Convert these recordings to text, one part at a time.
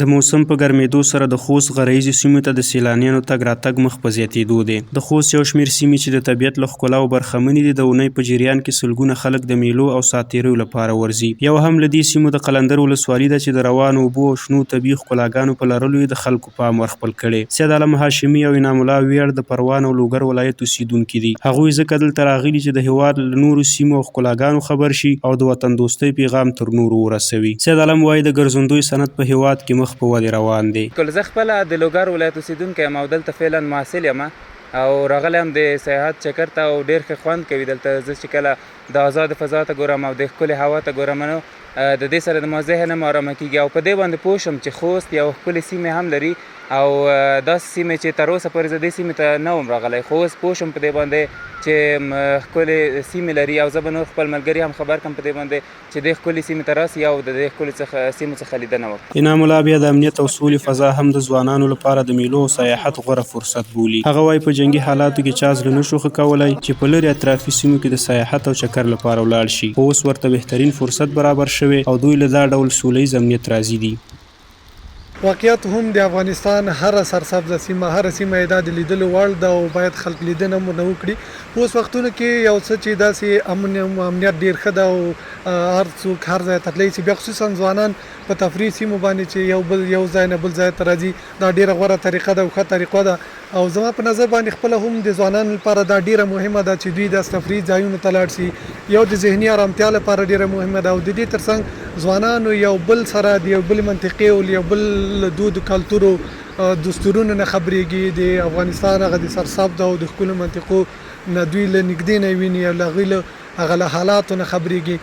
د موسم په ګرمېدو سره د خوست غرایزي سیمو ته د سیلانیانو تګ راتګ مخ په زیاتېدو دی. د خوست یو شمېر سیمې چې د طبیعت له ښکلاو برخمنې دي، د اونۍ په جریان کې سلګونه خلک د میلو او ساعتېریو لپاره ورځي. یو هم له دې سیمو د قلندر ولسوالي ده چې د روانو اوبو او شنو طبیعي ښکلاګانو په لرلو یې د خلکو پام ورخپل کړی. سید عالم هاشمي او انعام الله ویاړ د پروان او لوګر ولایت اوسېدونکي دي. هغوی ځکه دلته راغلي چې د هېواد له نورو سیمو او ښکلاګانو خبر شي او د وطن دوستۍ پیغام تر نورو ورسوي. سید عالم وایي د ګرځندوی صنعت په هېواد کې مخ په ودې روان دی. زه خپله د لوګر ولایت اوسېدونکی یم او دلته فعلا محصل یم او راغلی یم د سیاحت چکر ته او ډېر ښه خوند کوي دلته. زه چې کله د آزاد فضا ته ګورم او د ښکلې هوا ته ګورم نو د دې سره د ما ذهن هم ارامه کېږي او په دې باندې پوه شم چې خوست یو ښکلې سیمې هم لري او داسې سیمې چې تر اوسه پورې زه دې سیمې ته نه وم راغلی، خو اوس پوه شم په دې باندې چې ښکلې سیمې لري او زه به نور خپل ملګري هم خبر کړم په دې باندې چې دې ښکلې سیمې ته راسي او د دې ښکلې سیمو څخه لیدنه وکړي. انعام الله بیا د امنیت او سولې فضا هم د ځوانانو لپاره د میلو او سیاحت غوره فرصت بولي. هغه وایي په جنګي حالاتو کې چا زړه نشو ښه کولی چې په لرې اطرافي سیمو کې د سیاحت او چکر لپاره ولاړ شي، خو اوس ورته بهترین فرصت برابر شوی او دوی له دا ډول سولیز امنیت راضي دي. واقعیت هم د افغانستان هر سرسبزه سیمه هر سیمه د لیدلو وړ ده او باید خلک لیدنه نه وکړي. اوس وختونو کې یو څه چې داسې امنیت ډېر ښه ده او هر څوک هر ځای ته تللی شي، بیا خصوصا ځوانان په تفریح سیمو باندې چې یو ځای نه بل ځای ته راځي، دا ډېره غوره طریقه ده او ښه طریقه ده او زما په نظر باندې خپله هم د ځوانانو لپاره دا ډېره مهمه ده چې دوی د تفریح ځایونو ته لاړ شي. یو د ذهني ارامتیا لپاره ډېره مهمه ده او د دې ترڅنګ ځوانانو یو بل سره د یو بل منطقې او یو بل دود کلتور او دستورونو نه خبرېږي، د افغانستان هغه د سرسبز او د ښکلو منطقو نه دوی له نږدې نه ویني او له هغې له حالاتو نه خبرېږي.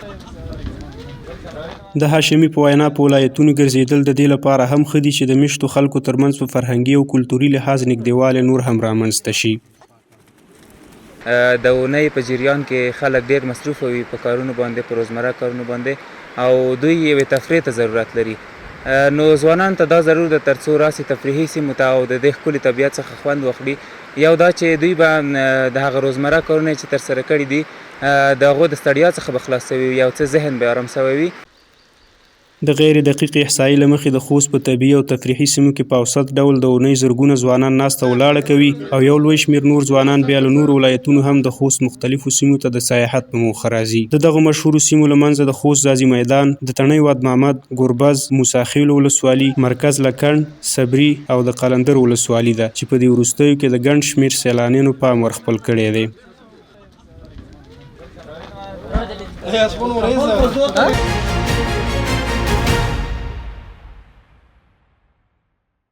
د هاشمي په وینا په ولایتونو ګرځېدل د دې لپاره هم ښه دي چې د میشتو خلکو ترمنځ په فرهنګي او کلتوري لحاظ نږدېوالی نور هم رامنځته شي. د اونۍ په جریان کې خلک ډېر مصروفه وي په کارونو باندې، په روزمره کارونو باندې او دوی یوې تفریح ته ضرورت لري. نو ځوانانو ته دا ضرور ده تر څو راسي تفریحي سیمو ته او د دې ښکلي طبیعت څخه خوند واخلي. یو دا چې دوی به د هغه روزمره کارونه چې ترسره کړي دي د هغو د ستړیا څخه به خلاص شوي وي، یو څه ذهن به ارام شوی وي. د غیر دقیق احصایي له مخې د خوست په طبیعي او تفریحي سیمو کې په اوسط ډول د اونۍ زرګونه ځوانان ناسته ولاړه کوي او یو لوی شمېر نور ځوانان بیا له نورو ولایتونو هم د خوست مختلفو سیمو ته د سیاحت په موخه راځي. د دغو مشهورو سیمو له منځه د خوست ځاځي میدان، د تڼۍ واد محمد، ګربز، موسی خیل ولسوالي، مرکز لکڼ، صبري او د قلندر ولسوالي ده چې په دې وروستیو کې د ګڼ شمېر سیلانیانو پام ورخپل کړی دی.